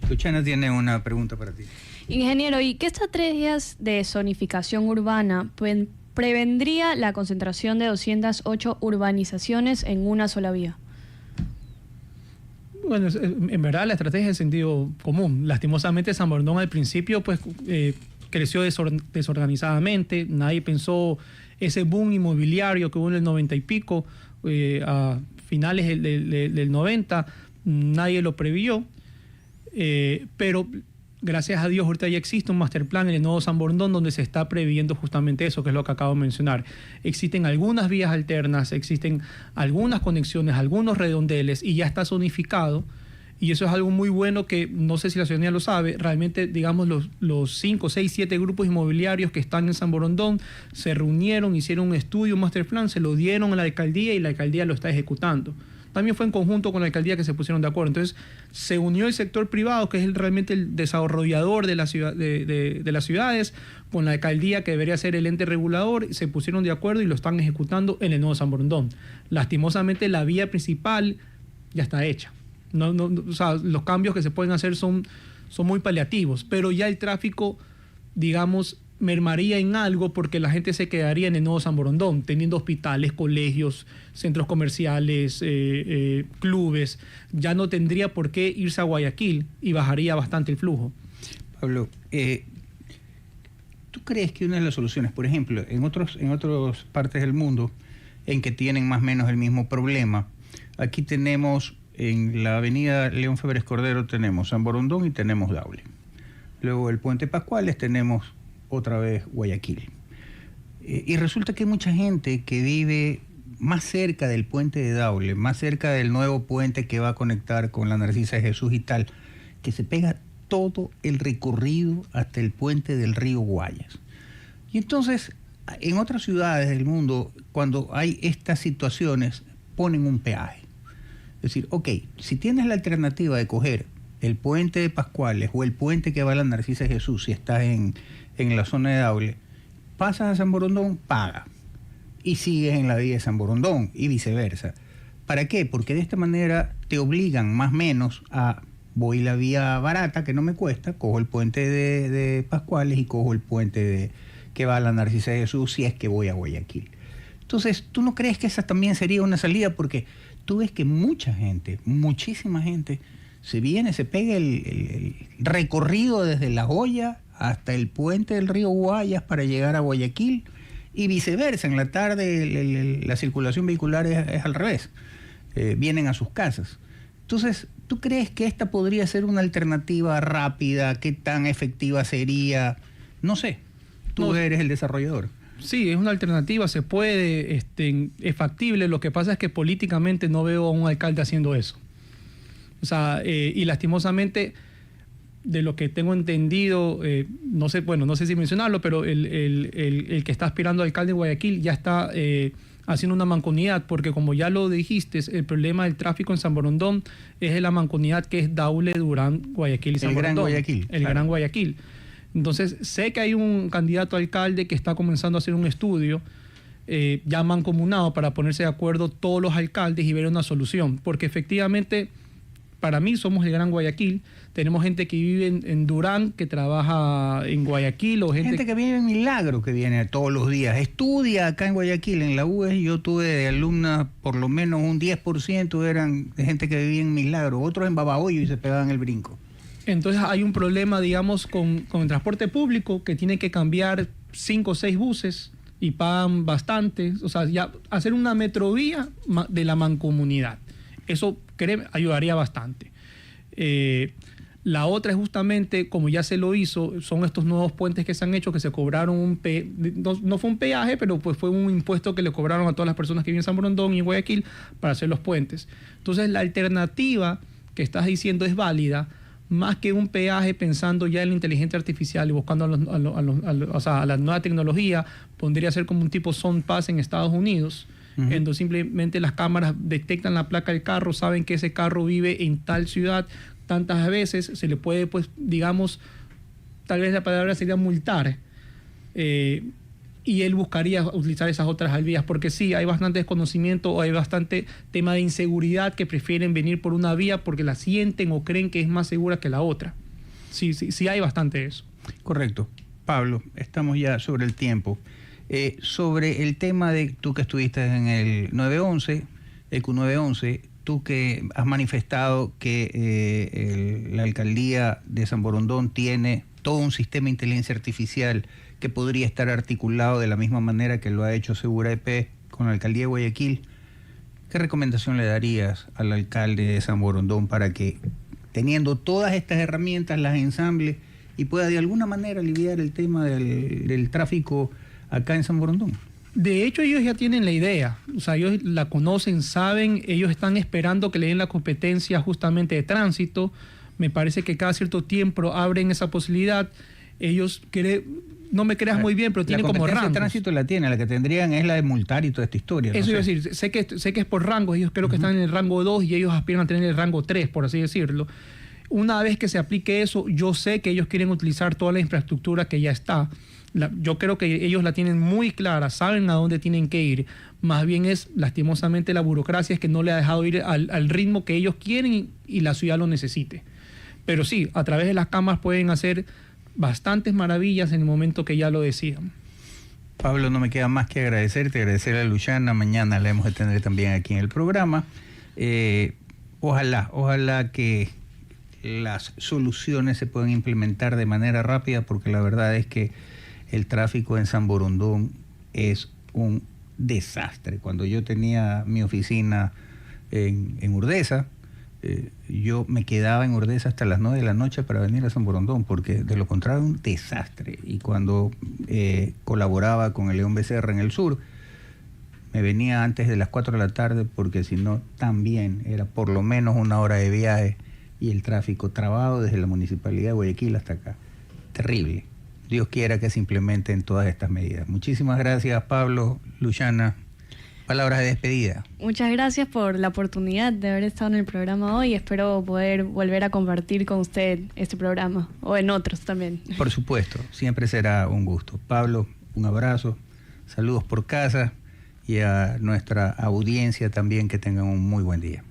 Luciana tiene una pregunta para ti. Ingeniero, ¿y qué estrategias de zonificación urbana prevendría la concentración de 208 urbanizaciones en una sola vía? Bueno, en verdad la estrategia es de sentido común. Lastimosamente San Borondón al principio pues creció desorganizadamente. Nadie pensó ese boom inmobiliario que hubo en el 90 y pico, a finales del 90, nadie lo previó. Pero gracias a Dios ahorita ya existe un master plan en el nuevo San Borondón donde se está previendo justamente eso, que es lo que acabo de mencionar. Existen algunas vías alternas, existen algunas conexiones, algunos redondeles y ya está zonificado. Y eso es algo muy bueno que no sé si la ciudadanía lo sabe. Realmente, digamos, los 5, 6, 7 grupos inmobiliarios que están en San Borondón se reunieron, hicieron un estudio, un master plan, se lo dieron a la alcaldía y la alcaldía lo está ejecutando. También fue en conjunto con la alcaldía que se pusieron de acuerdo. Entonces, se unió el sector privado, que es realmente el desarrollador de, de las ciudades, con la alcaldía, que debería ser el ente regulador, se pusieron de acuerdo y lo están ejecutando en el nuevo San Borondón. Lastimosamente, la vía principal ya está hecha. O sea, los cambios que se pueden hacer son muy paliativos, pero ya el tráfico, digamos, mermaría en algo porque la gente se quedaría en el nuevo San Borondón, teniendo hospitales, colegios, centros comerciales, clubes. Ya no tendría por qué irse a Guayaquil y bajaría bastante el flujo. Pablo, ¿tú crees que una de las soluciones, por ejemplo, en otras partes del mundo en que tienen más o menos el mismo problema, aquí tenemos en la avenida León Febres Cordero tenemos San Borondón y tenemos Daule. Luego el Puente Pascuales tenemos otra vez Guayaquil. Y resulta que hay mucha gente que vive más cerca del puente de Daule, más cerca del nuevo puente que va a conectar con la Narcisa de Jesús y tal, que se pega todo el recorrido hasta el puente del río Guayas. Y entonces, en otras ciudades del mundo, cuando hay estas situaciones, ponen un peaje. Es decir, ok, si tienes la alternativa de coger el puente de Pascuales o el puente que va a la Narcisa de Jesús, si estás en la zona de Daule, pasas a San Borondón, paga. Y sigues en la vía de San Borondón y viceversa. ¿Para qué? Porque de esta manera te obligan más o menos a, voy la vía barata que no me cuesta, cojo el puente de Pascuales y cojo el puente que va a la Narcisa de Jesús si es que voy a Guayaquil. Entonces, ¿tú no crees que esa también sería una salida? Porque tú ves que mucha gente, muchísima gente, se viene, se pega el recorrido desde La Joya hasta el puente del río Guayas para llegar a Guayaquil y viceversa. En la tarde la circulación vehicular es al revés. Vienen a sus casas. Entonces, ¿tú crees que esta podría ser una alternativa rápida? ¿Qué tan efectiva sería? No sé. Tú eres el desarrollador. Sí, es una alternativa, se puede, es factible. Lo que pasa es que políticamente no veo a un alcalde haciendo eso. O sea, y lastimosamente, de lo que tengo entendido, no sé si mencionarlo, pero el que está aspirando a alcalde de Guayaquil ya está haciendo una mancomunidad, porque como ya lo dijiste, el problema del tráfico en San Borondón es de la mancomunidad que es Daule, Durán, Guayaquil y San Borondón. Gran Guayaquil. El Gran Guayaquil. Entonces, sé que hay un candidato a alcalde que está comenzando a hacer un estudio ya mancomunado para ponerse de acuerdo todos los alcaldes y ver una solución, porque efectivamente, para mí somos el Gran Guayaquil. Tenemos gente que vive en Durán, que trabaja en Guayaquil, o gente que vive en Milagro, que viene todos los días, estudia acá en Guayaquil, en la UES. Yo tuve de alumnas, por lo menos un 10% eran de gente que vivía en Milagro, otros en Babahoyo y se pegaban el brinco. Entonces hay un problema, digamos, con el transporte público que tiene que cambiar 5 o 6 buses y pagan bastante. O sea, ya hacer una metrovía de la mancomunidad. Eso, créeme, ayudaría bastante. La otra es justamente, como ya se lo hizo, son estos nuevos puentes que se han hecho, que se cobraron no fue un peaje, pero pues fue un impuesto que le cobraron a todas las personas que viven en San Borondón y en Guayaquil para hacer los puentes. Entonces, la alternativa que estás diciendo es válida, más que un peaje, pensando ya en la inteligencia artificial y buscando a la nueva tecnología, podría ser como un tipo SoundPass en Estados Unidos, en donde simplemente las cámaras detectan la placa del carro, saben que ese carro vive en tal ciudad tantas veces, se le puede, pues, digamos, tal vez la palabra sería multar, y él buscaría utilizar esas otras vías, porque sí, hay bastante desconocimiento o hay bastante tema de inseguridad que prefieren venir por una vía porque la sienten o creen que es más segura que la otra. Sí hay bastante eso. Correcto. Pablo, estamos ya sobre el tiempo. Sobre el tema de tú que estuviste en el 911, el Q911, tú que has manifestado que la alcaldía de San Borondón tiene todo un sistema de inteligencia artificial que podría estar articulado de la misma manera que lo ha hecho Segura EP con la alcaldía de Guayaquil, ¿qué recomendación le darías al alcalde de San Borondón para que, teniendo todas estas herramientas, las ensamble y pueda de alguna manera aliviar el tema del tráfico acá en San Borondón? De hecho, ellos ya tienen la idea, o sea, ellos la conocen, saben, ellos están esperando que le den la competencia justamente de tránsito. Me parece que cada cierto tiempo abren esa posibilidad. Ellos no me creas muy bien, pero tienen como rangos. La competencia de tránsito la tiene, la que tendrían es la de multar y toda esta historia. Eso iba a decir, sé que es por rangos, ellos creo que están en el rango 2 y ellos aspiran a tener el rango 3, por así decirlo. Una vez que se aplique eso, yo sé que ellos quieren utilizar toda la infraestructura que ya está. Yo creo que ellos la tienen muy clara, saben a dónde tienen que ir. Más bien es, lastimosamente, la burocracia es que no le ha dejado ir al ritmo que ellos quieren y la ciudad lo necesite. Pero sí, a través de las cámaras pueden hacer bastantes maravillas en el momento que ya lo decidan. Pablo, no me queda más que agradecerle a Luciana. Mañana la hemos de tener también aquí en el programa. Ojalá que las soluciones se puedan implementar de manera rápida, porque la verdad es que el tráfico en San Borondón es un desastre. Cuando yo tenía mi oficina en Urdesa, yo me quedaba en Urdesa hasta las 9 de la noche para venir a San Borondón, porque de lo contrario un desastre. Y cuando colaboraba con el León Becerra en el sur, me venía antes de las 4 de la tarde, porque si no también era por lo menos 1 hora de viaje y el tráfico trabado desde la Municipalidad de Guayaquil hasta acá. Terrible. Dios quiera que se implementen todas estas medidas. Muchísimas gracias, Pablo, Luciana. Palabras de despedida. Muchas gracias por la oportunidad de haber estado en el programa hoy. Espero poder volver a compartir con usted este programa o en otros también. Por supuesto, siempre será un gusto. Pablo, un abrazo, saludos por casa y a nuestra audiencia también, que tengan un muy buen día.